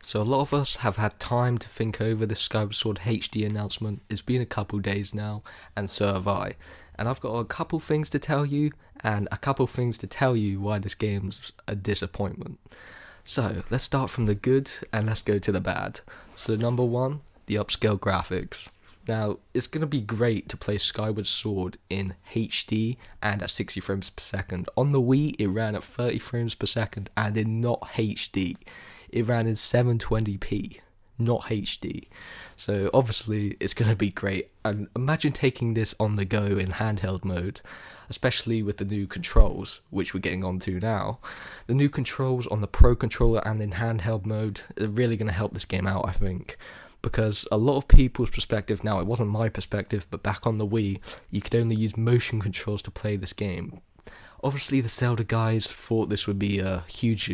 So a lot of us have had time to think over the Skyward Sword HD announcement. It's been a couple days now, and so have I. And I've got a couple things to tell you, and a couple things to tell you why this game's a disappointment. So let's start from the good, and let's go to the bad. So number one, the upscale graphics. Now, it's going to be great to play Skyward Sword in HD and at 60 frames per second. On the Wii, it ran at 30 frames per second, and in not HD. It ran in 720p, not HD. So obviously it's going to be great. And imagine taking this on the go in handheld mode, especially with the new controls, which we're getting onto now. The new controls on the Pro Controller and in handheld mode are really going to help this game out, I think. Because a lot of people's perspective, now it wasn't my perspective, but back on the Wii, you could only use motion controls to play this game. Obviously the Zelda guys thought this would be a huge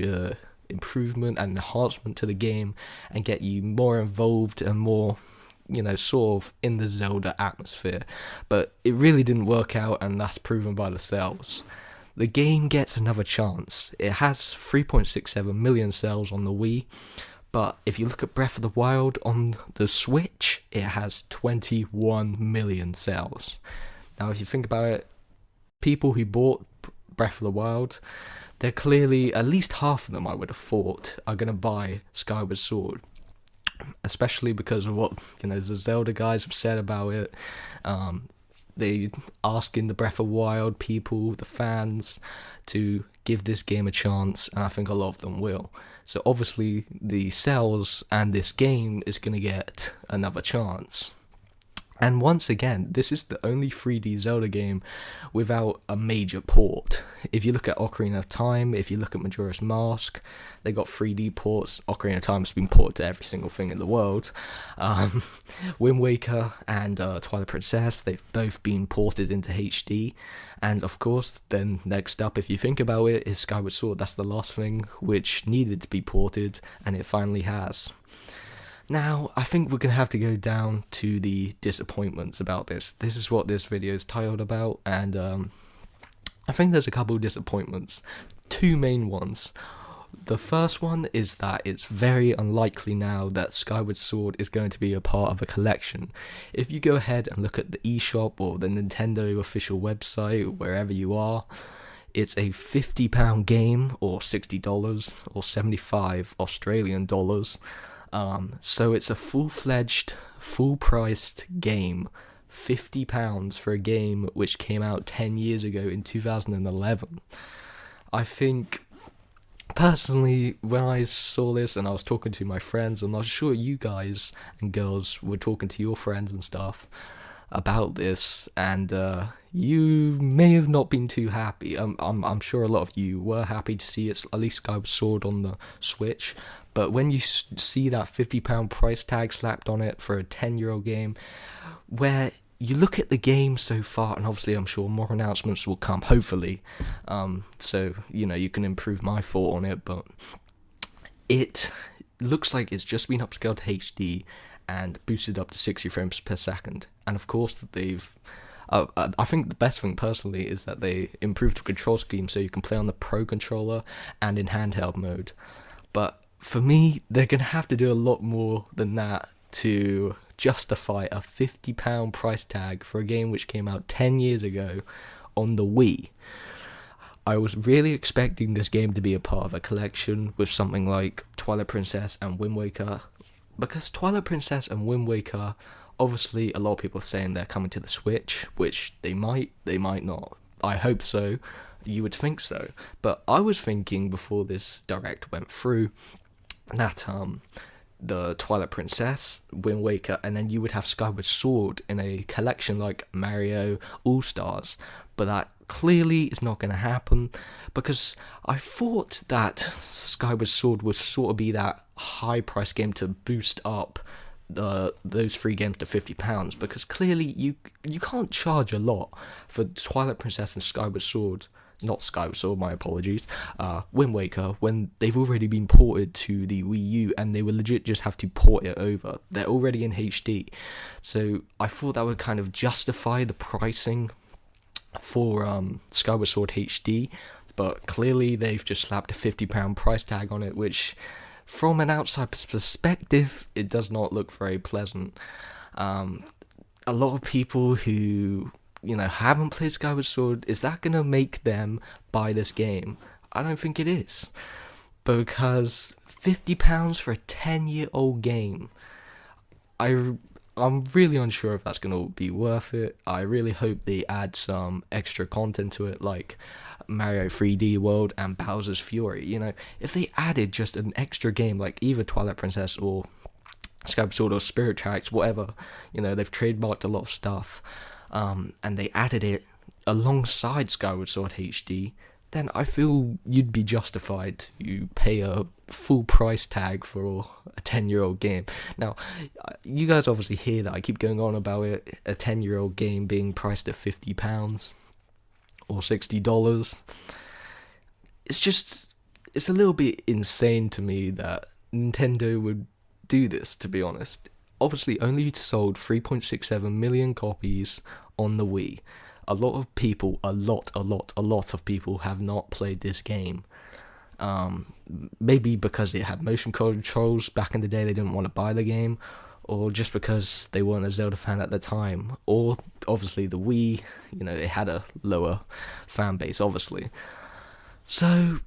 improvement and enhancement to the game and get you more involved and more, sort of in the Zelda atmosphere. But it really didn't work out, and that's proven by the sales. The game gets another chance. It has 3.67 million sales on the Wii, but if you look at Breath of the Wild on the Switch, it has 21 million sales. Now, if you think about it, people who bought Breath of the Wild, they're clearly, at least half of them I would have thought, are going to buy Skyward Sword. Especially because of what, the Zelda guys have said about it. They asking the Breath of the Wild people, the fans, to give this game a chance, and I think a lot of them will. So obviously the sales and this game is going to get another chance. And once again, this is the only 3D Zelda game without a major port. If you look at Ocarina of Time, if you look at Majora's Mask, they got 3D ports. Ocarina of Time's been ported to every single thing in the world. Wind Waker and Twilight Princess, they've both been ported into HD. And of course, then next up, if you think about it, is Skyward Sword. That's the last thing which needed to be ported, and it finally has. Now, I think we're going to have to go down to the disappointments about this. This is what this video is titled about, and I think there's a couple of disappointments. Two main ones. The first one is that it's very unlikely now that Skyward Sword is going to be a part of a collection. If you go ahead and look at the eShop or the Nintendo official website, wherever you are, it's a £50 game, or $60, or 75 Australian dollars. So it's a full-fledged, full-priced game, £50 for a game which came out 10 years ago in 2011. I think, personally, when I saw this and I was talking to my friends, and I'm sure you guys and girls were talking to your friends and stuff about this, and you may have not been too happy. I'm sure a lot of you were happy to see it's at least Skyward Sword on the Switch. But when you see that £50 price tag slapped on it for a 10-year-old game, where you look at the game so far, and obviously I'm sure more announcements will come, hopefully, so, you can improve my thought on it, but it looks like it's just been upscaled to HD and boosted up to 60 frames per second. And of course, they've... I think the best thing, personally, is that they improved the control scheme so you can play on the Pro Controller and in handheld mode. But for me, they're going to have to do a lot more than that to justify a £50 price tag for a game which came out 10 years ago on the Wii. I was really expecting this game to be a part of a collection with something like Twilight Princess and Wind Waker, because Twilight Princess and Wind Waker, obviously a lot of people are saying they're coming to the Switch, which they might not. I hope so. You would think so. But I was thinking before this direct went through that the Twilight Princess, Wind Waker, and then you would have Skyward Sword in a collection like Mario All-Stars. But that clearly is not going to happen, because I thought that Skyward Sword would sort of be that high price game to boost up those three games to £50, because clearly you can't charge a lot for Twilight Princess and Skyward Sword. Not Skyward Sword, my apologies, Wind Waker, when they've already been ported to the Wii U and they will legit just have to port it over. They're already in HD. So I thought that would kind of justify the pricing for Skyward Sword HD, but clearly they've just slapped a £50 price tag on it, which from an outside perspective, it does not look very pleasant. A lot of people who, haven't played Skyward Sword, is that going to make them buy this game? I don't think it is. Because £50 for a 10-year-old game, I'm really unsure if that's going to be worth it. I really hope they add some extra content to it, like Mario 3D World and Bowser's Fury. If they added just an extra game, like either Twilight Princess or Skyward Sword or Spirit Tracks, whatever, they've trademarked a lot of stuff, and they added it alongside Skyward Sword HD, then I feel you'd be justified to pay a full price tag for a 10-year-old game. Now, you guys obviously hear that I keep going on about it, a 10-year-old game being priced at £50 or $60. It's a little bit insane to me that Nintendo would do this, to be honest. Obviously, only sold 3.67 million copies on the Wii. A lot of people, a lot of people have not played this game. Maybe because it had motion controls back in the day, they didn't want to buy the game, or just because they weren't a Zelda fan at the time, or obviously the Wii, it had a lower fan base, obviously. So,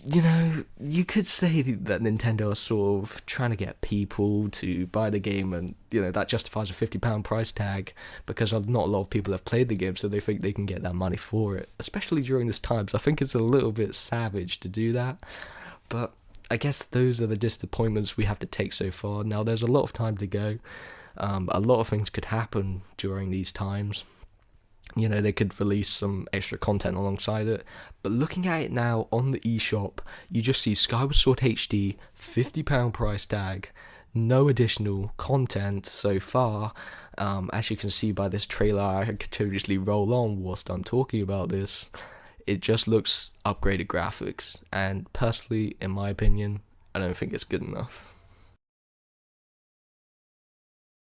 you could say that Nintendo are sort of trying to get people to buy the game, and, that justifies a £50 price tag, because not a lot of people have played the game, so they think they can get that money for it, especially during this time. So I think it's a little bit savage to do that, but I guess those are the disappointments we have to take so far. Now, there's a lot of time to go. A lot of things could happen during these times. They could release some extra content alongside it. But looking at it now on the eShop, you just see Skyward Sword HD, £50 price tag, no additional content so far. As you can see by this trailer, I could totally roll on whilst I'm talking about this. It just looks upgraded graphics. And personally, in my opinion, I don't think it's good enough.